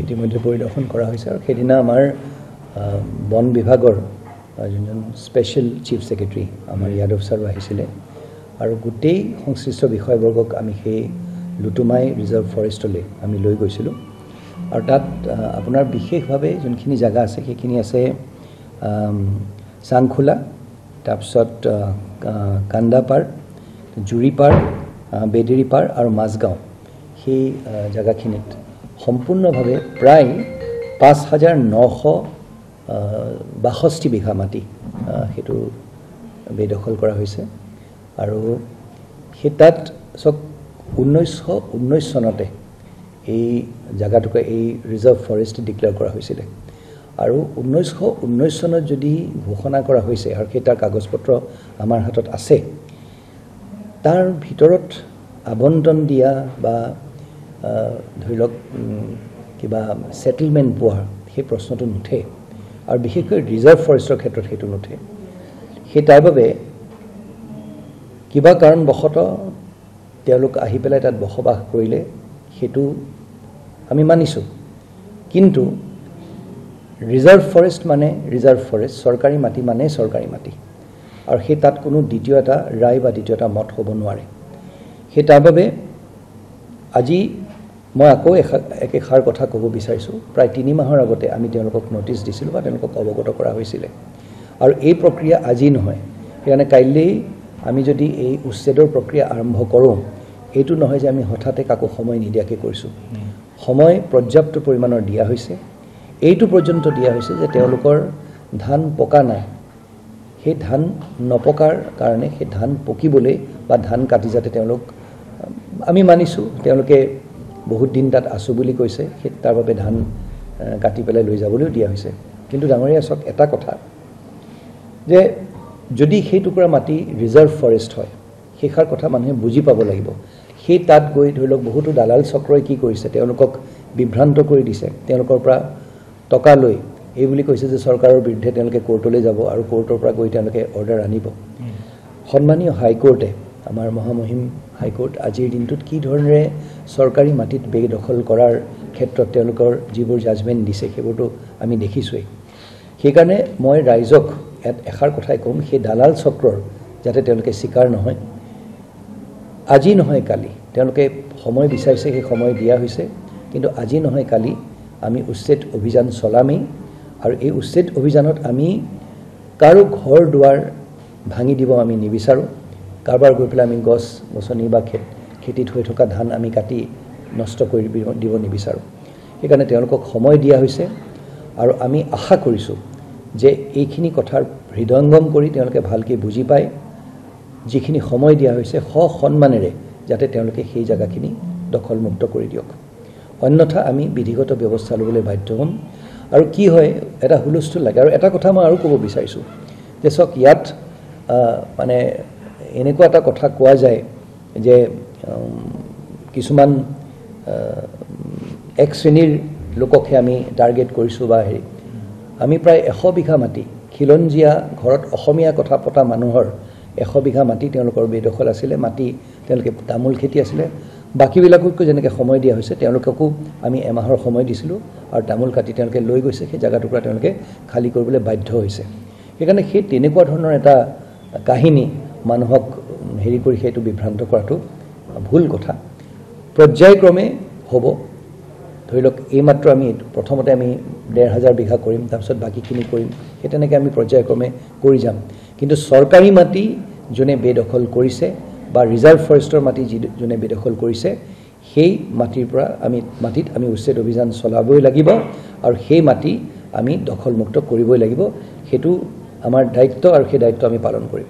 ইতিমধ্যে পৰিদৰ্শন কৰা হৈছে আৰু সেইদিনা আমাৰ বন বিভাগৰ যোনজন স্পেচিয়েল চিফ সেক্ৰেটাৰী আমাৰ যাদৱ ছাৰ আহিছিলে আৰু গোটেই সংশ্লিষ্ট বিষয়বৰ্গক আমি সেই লুটুমাই ৰিজাৰ্ভ ফৰেষ্টলৈ আমি লৈ গৈছিলোঁ আৰু তাত আপোনাৰ বিশেষভাৱে যোনখিনি জায়গা আছে সেইখিনি আছে চাংখোলা তাৰপিছত কান্দাপাৰ জুৰিপাৰ বেদেৰীপাৰ আৰু মাজগাঁও সেই জায়গাখিনিত সম্পূৰ্ণভাৱে প্ৰায় ৫,৯৬২ বিঘা মাটি সেইটো বেদখল কৰা হৈছে আৰু সেই তাত চক 1919 চনতে এই জায়গাটুকুৰা এই ৰিজাৰ্ভ ফৰেষ্ট ডিক্লেয়াৰ কৰা হৈছিলে আৰু 1919 চনত যদি ঘোষণা কৰা হৈছে আৰু সেই তাৰ কাগজপত্ৰ আমাৰ হাতত আছে তাৰ ভিতৰত আবণ্টন দিয়া বা ধৰি লওক কিবা সেটেলমেন্ট পোৱাৰ সেই প্ৰশ্নটো নুঠে আৰু বিশেষকৈ ৰিজাৰ্ভ ফৰেষ্টৰ ক্ষেত্ৰত সেইটো নুঠে সেই তাৰ বাবে কিবা কাৰণবশতঃ তেওঁলোক আহি পেলাই তাত বসবাস কৰিলে সেইটো আমি মানিছোঁ কিন্তু ৰিজাৰ্ভ ফৰেষ্ট মানে ৰিজাৰ্ভ ফৰেষ্ট চৰকাৰী মাটি মানে চৰকাৰী মাটি আৰু সেই তাত কোনো দ্বিতীয় এটা ৰায় বা দ্বিতীয় এটা মত হ'ব নোৱাৰে সেই তাৰ বাবে আজি মই আকৌ একেষাৰ কথা ক'ব বিচাৰিছোঁ প্ৰায় ৩ মাহৰ আগতে আমি তেওঁলোকক নটিচ দিছিলোঁ বা তেওঁলোকক অৱগত কৰা হৈছিলে আৰু এই প্ৰক্ৰিয়া আজি নহয় সেইকাৰণে কাইলৈ আমি যদি এই উচ্ছেদৰ প্ৰক্ৰিয়া আৰম্ভ কৰোঁ এইটো নহয় যে আমি হঠাতে কাকো সময় নিদিয়াকৈ কৰিছোঁ সময় পৰ্যাপ্ত পৰিমাণৰ দিয়া হৈছে এইটো পৰ্যন্ত দিয়া হৈছে যে তেওঁলোকৰ ধান পকা নাই সেই ধান নপকাৰ কাৰণে সেই ধান পকিবলৈ বা ধান কাটি যাতে তেওঁলোক আমি মানিছোঁ তেওঁলোকে বহুত দিন তাত আছোঁ বুলি কৈছে সেই তাৰ বাবে ধান কাটি পেলাই লৈ যাবলৈও দিয়া হৈছে কিন্তু ডাঙৰীয়া চক এটা কথা যে যদি সেই টুকুৰা মাটি ৰিজাৰ্ভ ফৰেষ্ট হয় সেইষাৰ কথা মানুহে বুজি পাব লাগিব সেই তাত গৈ ধৰি লওক বহুতো দালাল চক্ৰই কি কৰিছে তেওঁলোকক বিভ্ৰান্ত কৰি দিছে তেওঁলোকৰ পৰা টকা লৈ এই বুলি কৈছে যে চৰকাৰৰ বিৰুদ্ধে তেওঁলোকে কোৰ্টলৈ যাব আৰু কোৰ্টৰ পৰা গৈ তেওঁলোকে অৰ্ডাৰ আনিব সন্মানীয় হাইকোৰ্টে আমাৰ মহামহিম হাইকোৰ্ট আজিৰ দিনটোত কি ধৰণেৰে চৰকাৰী মাটিত বেদখল কৰাৰ ক্ষেত্ৰত তেওঁলোকৰ যিবোৰ জাজমেণ্ট দিছে সেইবোৰতো আমি দেখিছোঁৱেই সেইকাৰণে মই ৰাইজক এষাৰ কথাই ক'ম সেই দালাল চক্ৰৰ যাতে তেওঁলোকে স্বীকাৰ নহয় আজি নহয় কালি তেওঁলোকে সময় বিচাৰিছে সেই সময় দিয়া হৈছে কিন্তু আজি নহয় কালি আমি উচ্ছেদ অভিযান চলামেই আৰু এই উচ্ছেদ অভিযানত আমি কাৰো ঘৰ দুৱাৰ ভাঙি দিব আমি নিবিচাৰোঁ কাৰোবাৰ গৈ পেলাই আমি গছ গছনি বা খেতিত হৈ থকা ধান আমি কাটি নষ্ট কৰি দিব নিবিচাৰোঁ সেইকাৰণে তেওঁলোকক সময় দিয়া হৈছে আৰু আমি আশা কৰিছোঁ যে এইখিনি কথাৰ হৃদয়ংগম কৰি তেওঁলোকে ভালকৈ বুজি পায় যিখিনি সময় দিয়া হৈছে সন্মানেৰে যাতে তেওঁলোকে সেই জায়গাখিনি দখলমুক্ত কৰি দিয়ক অন্যথা আমি বিধিগত ব্যৱস্থা ল'বলৈ বাধ্য হ'ম আৰু কি হয় এটা হুলস্থুল লাগে আৰু এটা কথা মই আৰু ক'ব বিচাৰিছোঁ যে চক ইয়াত মানে এনেকুৱা এটা কথা কোৱা যায় যে কিছুমান এক শ্ৰেণীৰ লোককহে আমি টাৰ্গেট কৰিছোঁ বা হেৰি আমি প্ৰায় 100 বিঘা মাটি খিলঞ্জীয়া ঘৰত অসমীয়া কথা পতা মানুহৰ 100 বিঘা মাটি তেওঁলোকৰ বেদখল আছিলে মাটি তেওঁলোকে তামোল খেতি আছিলে বাকীবিলাককো যেনেকৈ সময় দিয়া হৈছে তেওঁলোককো আমি এমাহৰ সময় দিছিলোঁ আৰু তামোল কাটি তেওঁলোকে লৈ গৈছে সেই জাগাটুকুৰা তেওঁলোকে খালী কৰিবলৈ বাধ্য হৈছে সেইকাৰণে সেই তেনেকুৱা ধৰণৰ এটা কাহিনী মানুহক হেৰি কৰি সেইটো বিভ্ৰান্ত কৰাটো ভুল কথা পৰ্যায়ক্ৰমে হ'ব ধৰি লওক এইমাত্ৰ আমি প্ৰথমতে আমি 1,500 বিঘা কৰিম তাৰপিছত বাকীখিনি কৰিম সেই তেনেকৈ আমি পৰ্যায়ক্ৰমে কৰি যাম কিন্তু চৰকাৰী মাটি যোনে বেদখল কৰিছে বা ৰিজাৰ্ভ ফৰেষ্টৰ মাটি যোনে বেদখল কৰিছে সেই মাটিৰ পৰা মাটিত আমি উচ্ছেদ অভিযান চলাবই লাগিব আৰু সেই মাটি আমি দখলমুক্ত কৰিবই লাগিব সেইটো আমাৰ দায়িত্ব আৰু সেই দায়িত্ব আমি পালন কৰিম